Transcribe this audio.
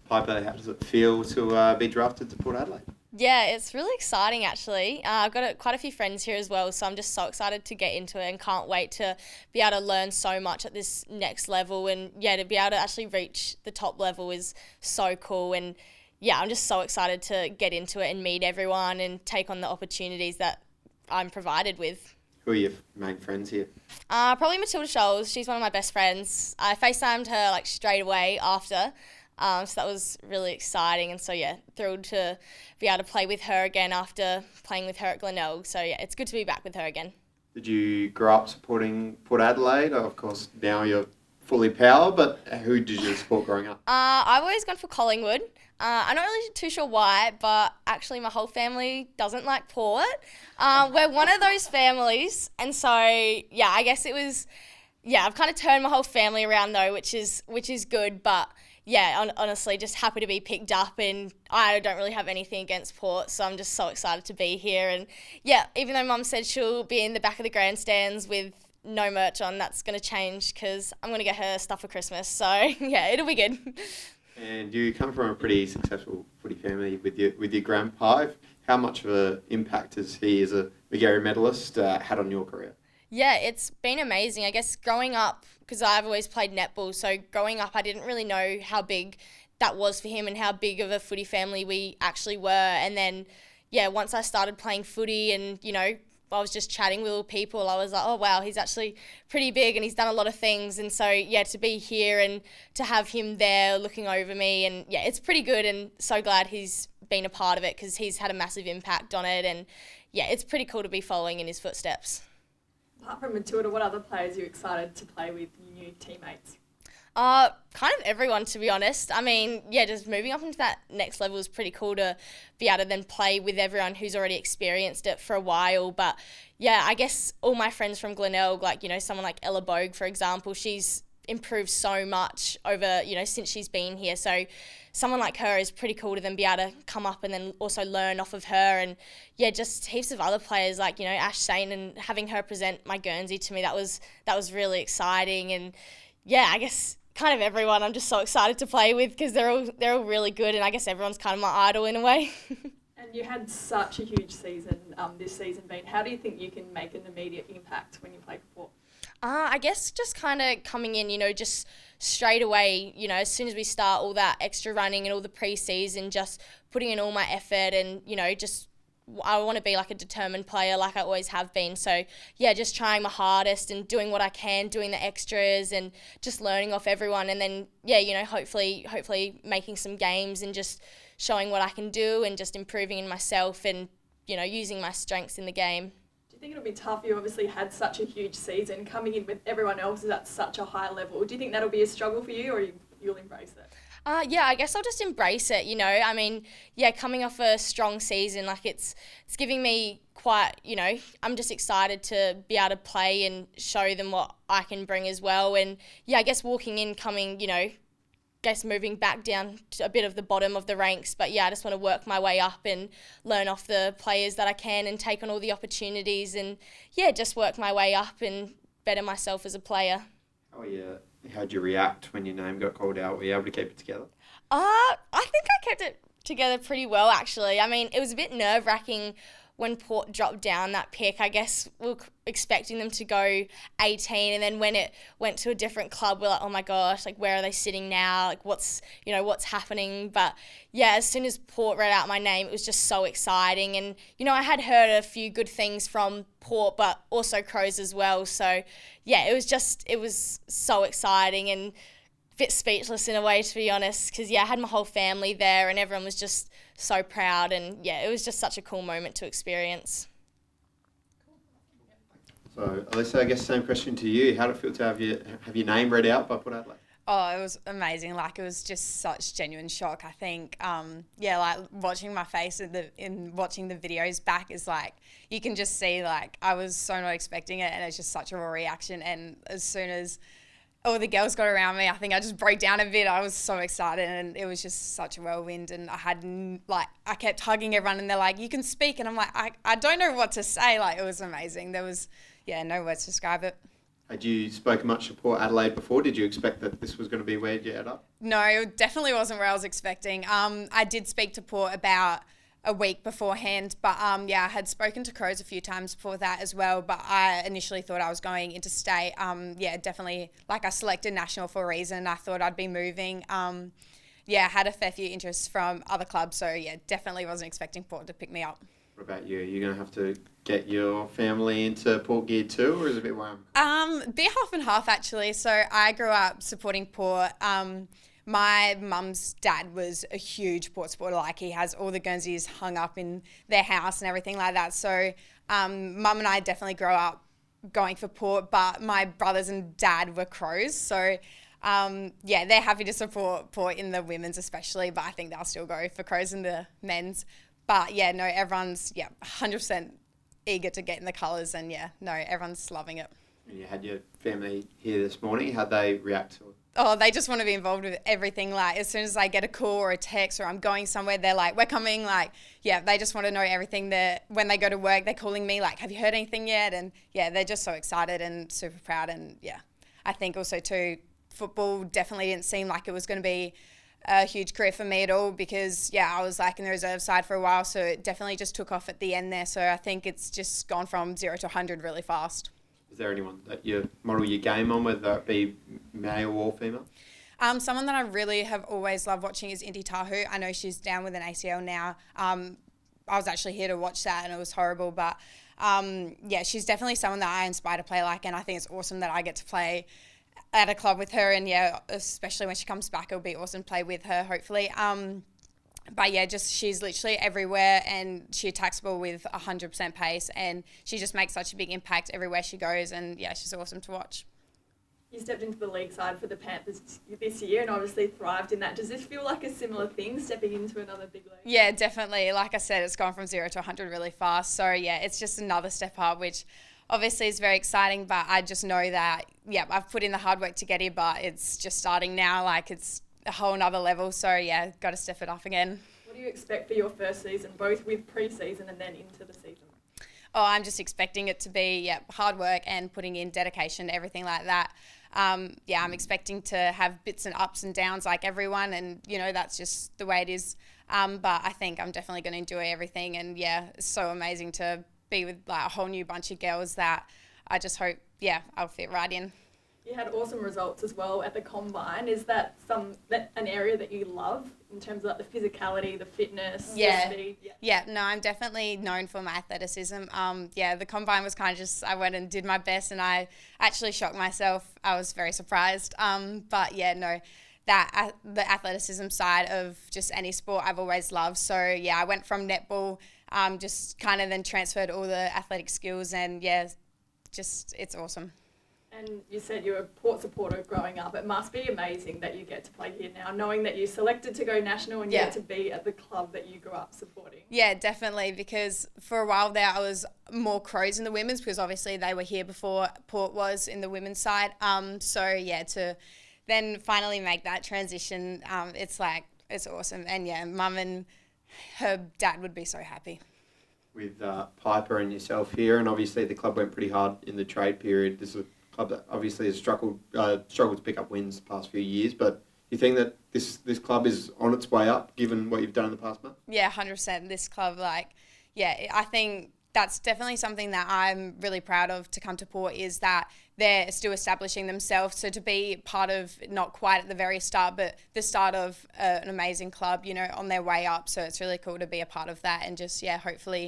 Piper, how does it feel to be drafted to Port Adelaide? Yeah, it's really exciting actually. I've got quite a few friends here as well, so I'm just so excited to get into it and can't wait to be able to learn so much at this next level. And yeah, to be able to actually reach the top level is so cool. And yeah, I'm just so excited to get into it and meet everyone and take on the opportunities that I'm provided with. Who are your main friends here? Probably Matilda Scholes. She's one of my best friends. I FaceTimed her like straight away after. So that was really exciting. And so, yeah, thrilled to be able to play with her again after playing with her at Glenelg. So, yeah, it's good to be back with her again. Did you grow up supporting Port Adelaide? Of course, now you're fully power, but who did you support growing up? I've always gone for Collingwood. I'm not really too sure why, but actually my whole family doesn't like Port. We're one of those families. And so, yeah, I guess it was, yeah, I've kind of turned my whole family around though, which is good. But yeah, honestly, just happy to be picked up, and I don't really have anything against Port, so I'm just so excited to be here. And yeah, even though Mum said she'll be in the back of the grandstands with no merch on, that's going to change because I'm going to get her stuff for Christmas. So yeah, it'll be good. And you come from a pretty successful footy family with your grandpa. How much of an impact has he, as a Magarey medalist, had on your career? Yeah, it's been amazing. I guess growing up, because I've always played netball, so growing up I didn't really know how big that was for him and how big of a footy family we actually were. And then, yeah, once I started playing footy and, you know, I was just chatting with all people, I was like, oh, wow, he's actually pretty big and he's done a lot of things. And so, yeah, to be here and to have him there looking over me, and, yeah, it's pretty good, and so glad he's been a part of it because he's had a massive impact on it. And, yeah, it's pretty cool to be following in his footsteps. Apart from Matilda, what other players are you excited to play with, your new teammates? Kind of everyone, to be honest. I mean, yeah, just moving up into that next level is pretty cool to be able to then play with everyone who's already experienced it for a while. But yeah, I guess all my friends from Glenelg, like, you know, someone like Ella Bogue, for example, she's improved so much over, you know, since she's been here. So someone like her is pretty cool to then be able to come up and then also learn off of her. And yeah, just heaps of other players like, you know, Ash Sane, and having her present my Guernsey to me, that was really exciting. And yeah, I guess kind of everyone I'm just so excited to play with because they're all really good, and I guess everyone's kind of my idol in a way. And you had such a huge season this season being. How do you think you can make an immediate impact when you play for Port? I guess just kind of coming in, you know, just straight away, you know, as soon as we start all that extra running and all the pre-season, just putting in all my effort and, you know, just I want to be like a determined player like I always have been. So, yeah, just trying my hardest and doing what I can, doing the extras and just learning off everyone. And then, yeah, you know, hopefully making some games and just showing what I can do and just improving in myself and, you know, using my strengths in the game. Do you think it'll be tough? You obviously had such a huge season coming in with everyone else is at such a high level. Do you think that'll be a struggle for you, or you'll embrace it? Yeah, I guess I'll just embrace it, you know. I mean, yeah, coming off a strong season, like it's giving me quite, you know, I'm just excited to be able to play and show them what I can bring as well. And yeah, I guess walking in, coming, you know, guess moving back down to a bit of the bottom of the ranks. But yeah, I just want to work my way up and learn off the players that I can and take on all the opportunities and yeah, just work my way up and better myself as a player. Oh yeah. How'd you react when your name got called out? Were you able to keep it together? I think I kept it together pretty well, actually. I mean, it was a bit nerve-wracking when Port dropped down that pick. I guess we were expecting them to go 18, and then when it went to a different club, we're like, oh my gosh, like where are they sitting now? Like what's happening? But yeah, as soon as Port read out my name, it was just so exciting. And, you know, I had heard a few good things from Port, but also Crows as well. So yeah, it was so exciting and a bit speechless in a way, to be honest, because yeah, I had my whole family there and everyone was just so proud, and yeah, it was just such a cool moment to experience. So, Alyssa, I guess same question to you. How did it feel to have your name read out by Port Adelaide? Oh, it was amazing. Like, it was just such genuine shock. I think, like watching my face in watching the videos back is like, you can just see, like, I was so not expecting it, and it's just such a raw reaction. And as soon as all the girls got around me, I think I just broke down a bit. I was so excited, and it was just such a whirlwind. And I kept hugging everyone, and they're like, you can speak. And I'm like, I don't know what to say. Like, it was amazing. There was, no words to describe it. Had you spoken much to Port Adelaide before? Did you expect that this was going to be where you ended up? No, it definitely wasn't where I was expecting. I did speak to Port about a week beforehand, but yeah, I had spoken to Crows a few times before that as well, but I initially thought I was going interstate. Yeah, definitely, like I selected national for a reason. I thought I'd be moving. Yeah, I had a fair few interests from other clubs, so yeah, definitely wasn't expecting Port to pick me up. What about you? Are you going to have to get your family into Port gear too, or is it a bit wham? Bit half and half actually. So I grew up supporting Port. My mum's dad was a huge Port supporter. Like he has all the Guernseys hung up in their house and everything like that. So mum and I definitely grew up going for Port, but my brothers and dad were Crows. So yeah, they're happy to support Port in the women's especially, but I think they'll still go for Crows in the men's. But yeah, no, everyone's 100% eager to get in the colours, and yeah, no, everyone's loving it. You had your family here this morning. How'd they react to it? Oh, they just want to be involved with everything. Like as soon as I get a call or a text or I'm going somewhere, they're like, we're coming. Like, yeah, they just want to know everything. When they go to work, they're calling me like, have you heard anything yet? And yeah, they're just so excited and super proud. And yeah, I think also too, football definitely didn't seem like it was going to be a huge career for me at all, because yeah, I was like in the reserve side for a while, so it definitely just took off at the end there. So I think it's just gone from 0 to 100 really fast. Is there anyone that you model your game on, whether it be male or female? Someone that I really have always loved watching is Inti Tahu. I know she's down with an ACL now. I was actually here to watch that and it was horrible, but yeah, she's definitely someone that I aspire to play like, and I think it's awesome that I get to play at a club with her, and yeah, especially when she comes back, it'll be awesome to play with her, hopefully. But yeah, just she's literally everywhere, and she attacks the ball with 100% pace, and she just makes such a big impact everywhere she goes, and yeah, she's awesome to watch. You stepped into the league side for the Panthers this year and obviously thrived in that. Does this feel like a similar thing, stepping into another big league? Yeah, definitely. Like I said, it's gone from 0 to 100 really fast. So yeah, it's just another step up, which obviously is very exciting, but I just know that, yeah, I've put in the hard work to get here, but it's just starting now. Like it's a whole nother level. So yeah, got to step it up again. What do you expect for your first season, both with pre-season and then into the season? Oh, I'm just expecting it to be hard work and putting in dedication, everything like that. Yeah, I'm expecting to have bits and ups and downs like everyone, and you know that's just the way it is. But I think I'm definitely going to enjoy everything, and yeah, it's so amazing to be with like a whole new bunch of girls that I just hope, yeah, I'll fit right in. You had awesome results as well at the Combine. Is that an area that you love in terms of like the physicality, the fitness, the speed? Yeah, no, I'm definitely known for my athleticism. Yeah, the Combine was kind of just, I went and did my best, and I actually shocked myself. I was very surprised. But yeah, no, the athleticism side of just any sport I've always loved. So yeah, I went from netball, just kind of then transferred all the athletic skills, and yeah, just it's awesome. And you said you were a Port supporter growing up. It must be amazing that you get to play here now, knowing that you selected to go national and you get to be at the club that you grew up supporting. Yeah, definitely, because for a while there I was more Crows in the women's, because obviously they were here before Port was in the women's side. So yeah, to then finally make that transition, it's awesome. And yeah, Mum and her dad would be so happy. With Piper and yourself here, and obviously the club went pretty hard in the trade period. This is a club that obviously has struggled to pick up wins the past few years, but you think that this club is on its way up, given what you've done in the past month? Yeah, 100%. This club, I think that's definitely something that I'm really proud of to come to Port, is that they're still establishing themselves. So to be part of, not quite at the very start, but the start of an amazing club, you know, on their way up. So it's really cool to be a part of that, and just, yeah, hopefully